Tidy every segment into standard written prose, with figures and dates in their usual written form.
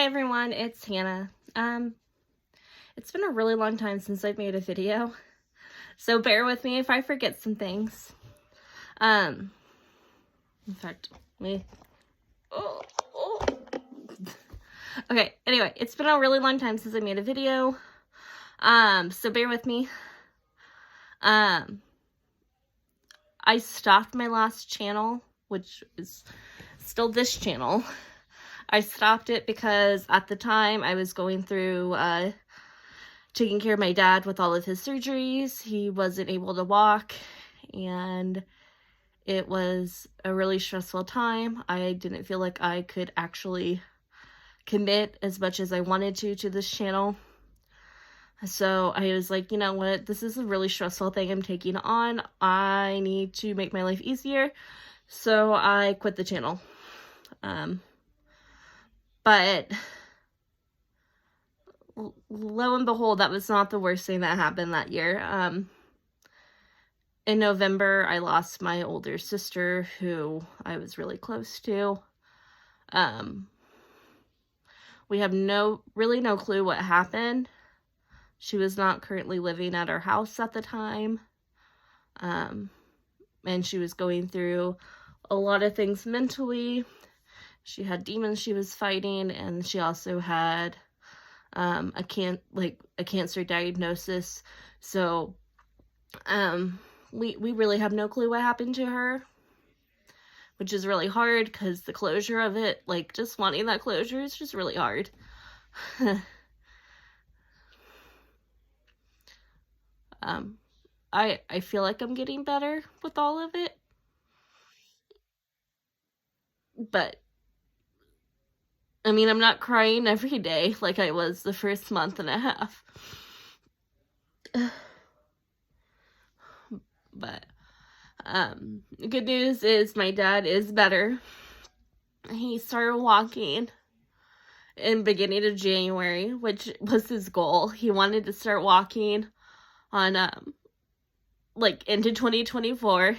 Hi everyone, it's Hannah. It's been a really long time since I've made a video, so bear with me if I forget some things. In fact, okay, anyway, it's been a really long time since I made a video, so bear with me. I stopped my last channel, which is still this channel. I stopped it because at the time I was going through, taking care of my dad with all of his surgeries. He wasn't able to walk, and it was a really stressful time. I didn't feel like I could actually commit as much as I wanted to this channel. So I was like, you know what, this is a really stressful thing I'm taking on. I need to make my life easier. So I quit the channel. But lo and behold, that was not the worst thing that happened that year. In November, I lost my older sister, who I was really close to. We have really no clue what happened. She was not currently living at our house at the time. And she was going through a lot of things mentally. She had demons she was fighting, and she also had a cancer diagnosis. So we really have no clue what happened to her, which is really hard because the closure of it, like just wanting that closure, is just really hard. I feel like I'm getting better with all of it, but I mean, I'm not crying every day like I was the first month and a half. But the good news is my dad is better. He started walking in beginning of January, which was his goal. He wanted to start walking on into 2024.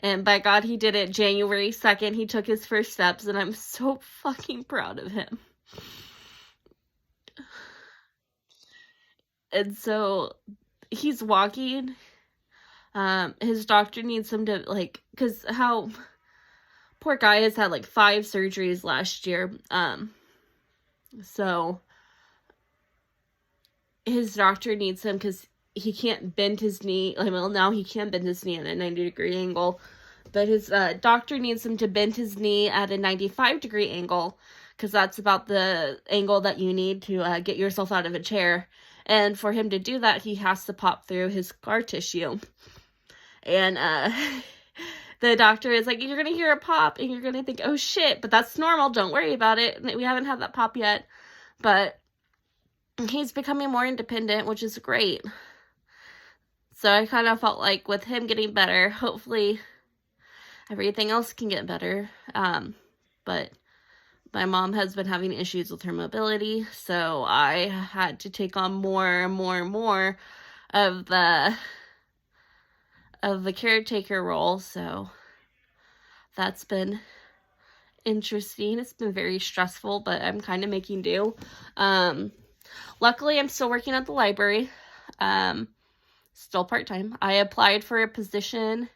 And by God, he did it. January 2nd, he took his first steps, and I'm so fucking proud of him. And so he's walking. His doctor needs him to, because how poor guy has had 5 surgeries last year. So his doctor needs him because he can't bend his knee. Well, now he can bend his knee at a 90-degree angle, but his doctor needs him to bend his knee at a 95-degree angle, because that's about the angle that you need to get yourself out of a chair. And for him to do that, he has to pop through his scar tissue. And the doctor is like, you're going to hear a pop, and you're going to think, oh shit, but that's normal, don't worry about it. We haven't had that pop yet, but he's becoming more independent, which is great. So I kind of felt like with him getting better, hopefully everything else can get better. But my mom has been having issues with her mobility, so I had to take on more and more of the caretaker role. So that's been interesting. It's been very stressful, but I'm kind of making do. Luckily, I'm still working at the library. Still part-time. I applied for a position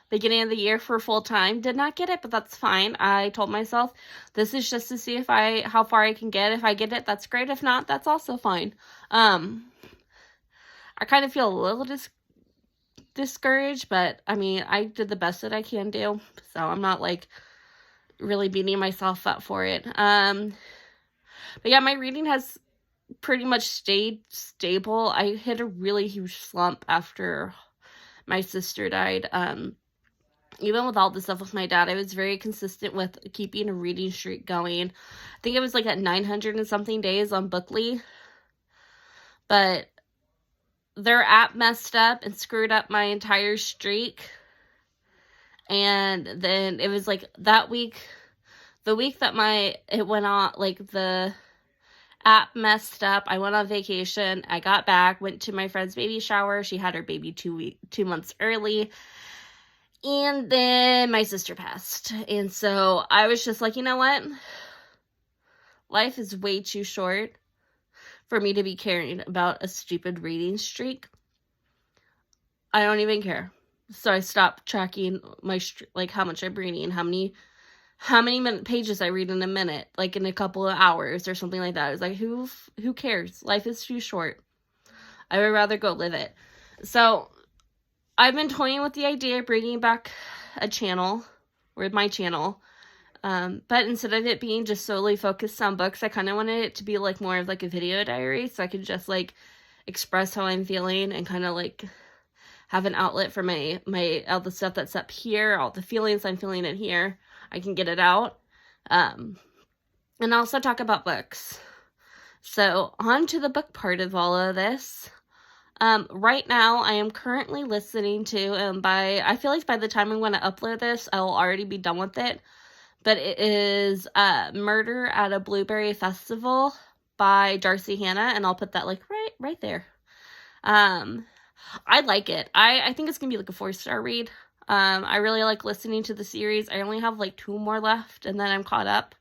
beginning of the year for full-time. Did not get it, but that's fine. I told myself this is just to see how far I can get. If I get it, that's great. If not, that's also fine. I kind of feel a little discouraged, but I mean, I did the best that I can do, so I'm not really beating myself up for it. But yeah, my reading has pretty much stayed stable. I hit a really huge slump after my sister died. Even with all the stuff with my dad, I was very consistent with keeping a reading streak going. I think it was at 900 and something days on Bookly. But their app messed up and screwed up my entire streak. And then it was that week, the week that it went on, the app messed up. I went on vacation. I got back, went to my friend's baby shower. She had her baby 2 months early. And then my sister passed. And so I was just like, you know what? Life is way too short for me to be caring about a stupid reading streak. I don't even care. So I stopped tracking my, like, how much I'm reading, how many pages I read in a minute, like in a couple of hours or something like that. I was like, who cares? Life is too short. I would rather go live it. So I've been toying with the idea of bringing back a channel, or my channel, but instead of it being just solely focused on books, I kind of wanted it to be like more of like a video diary, so I could just like express how I'm feeling and kind of like have an outlet for my all the stuff that's up here, all the feelings I'm feeling in here. I can get it out. And also talk about books. So on to the book part of all of this. Right now I am currently listening to, I feel like by the time I'm going to upload this, I will already be done with it. But it is Murder at a Blueberry Festival by Darcy Hannah, and I'll put that like right there. I like it. I think it's gonna be like a 4-star read. I really like listening to the series. I only have like 2 more left, and then I'm caught up.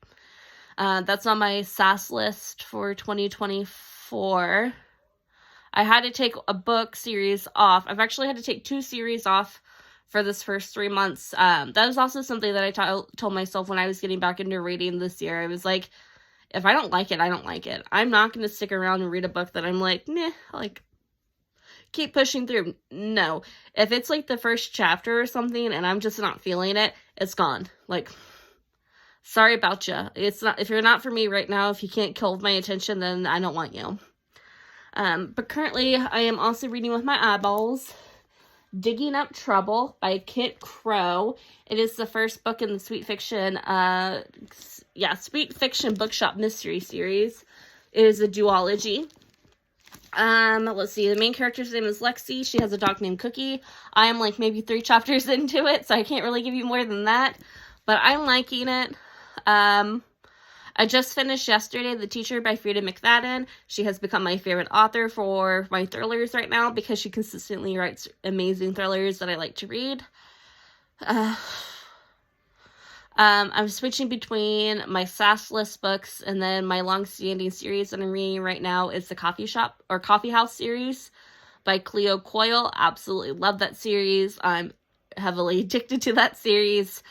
That's on my SAS list for 2024. I had to take a book series off. I've actually had to take 2 series off for this first 3 months. That was also something that I told myself when I was getting back into reading this year. I was like, if I don't like it, I don't like it. I'm not going to stick around and read a book that I'm like, meh, like, keep pushing through. No. If it's like the first chapter or something and I'm just not feeling it, it's gone. Like, sorry about you. It's not, if you're not for me right now, if you can't hold my attention, then I don't want you. But currently I am also reading with my eyeballs Digging Up Trouble by Kit Crow. It is the first book in the Sweet Fiction Bookshop Mystery Series. It is a duology. Let's see, the main character's name is Lexi. She has a dog named Cookie. I am like maybe 3 chapters into it, so I can't really give you more than that. But I'm liking it. I just finished yesterday The Teacher by Frida McFadden. She has become my favorite author for my thrillers right now because she consistently writes amazing thrillers that I like to read. I'm switching between my SAS list books and then my long-standing series that I'm reading right now is the Coffee House series by Cleo Coyle. Absolutely love that series. I'm heavily addicted to that series.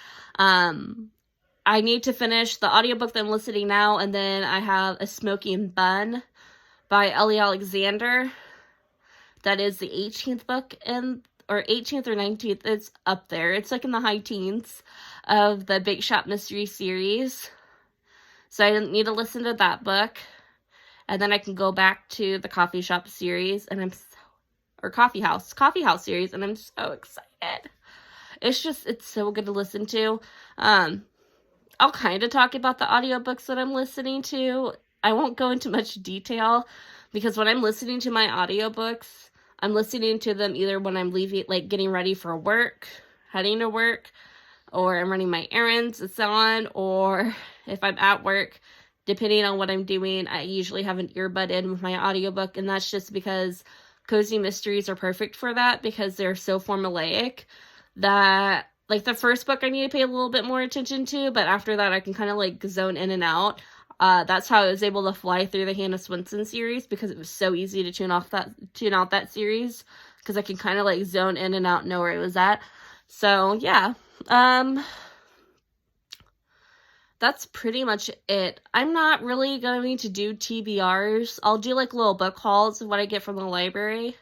I need to finish the audiobook that I'm listening now, and then I have A Smoking Bun by Ellie Alexander. That is the 18th book or 18th or 19th. It's up there. It's like in the high teens of the Bake Shop Mystery series. So I need to listen to that book. And then I can go back to the Coffee Shop series, and Coffee House series, and I'm so excited. It's so good to listen to. I'll kind of talk about the audiobooks that I'm listening to. I won't go into much detail because when I'm listening to my audiobooks, I'm listening to them either when I'm leaving, like getting ready for work, heading to work, or I'm running my errands and so on, or if I'm at work, depending on what I'm doing, I usually have an earbud in with my audiobook, and that's just because cozy mysteries are perfect for that because they're so formulaic that, like, the first book I need to pay a little bit more attention to, but after that I can kind of like zone in and out. That's how I was able to fly through the Hannah Swenson series because it was so easy to tune out that series because I can kind of like zone in and out and know where it was at. So yeah, that's pretty much it. I'm not really going to do TBRs. I'll do like little book hauls of what I get from the library.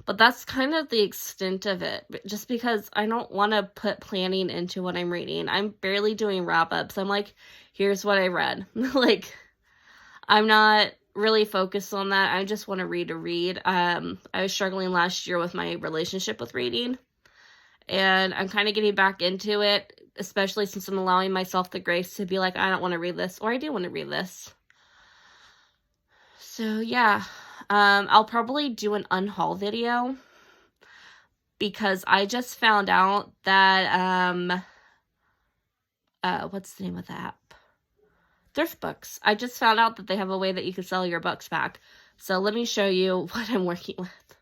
But that's kind of the extent of it, just because I don't want to put planning into what I'm reading. I'm barely doing wrap-ups. I'm like, here's what I read. Like, I'm not really focused on that. I just want to read. I was struggling last year with my relationship with reading, and I'm kind of getting back into it, especially since I'm allowing myself the grace to be like, I don't want to read this, or I do want to read this. So, yeah. I'll probably do an unhaul video because I just found out that, what's the name of the app? Thrift Books. I just found out that they have a way that you can sell your books back. So let me show you what I'm working with.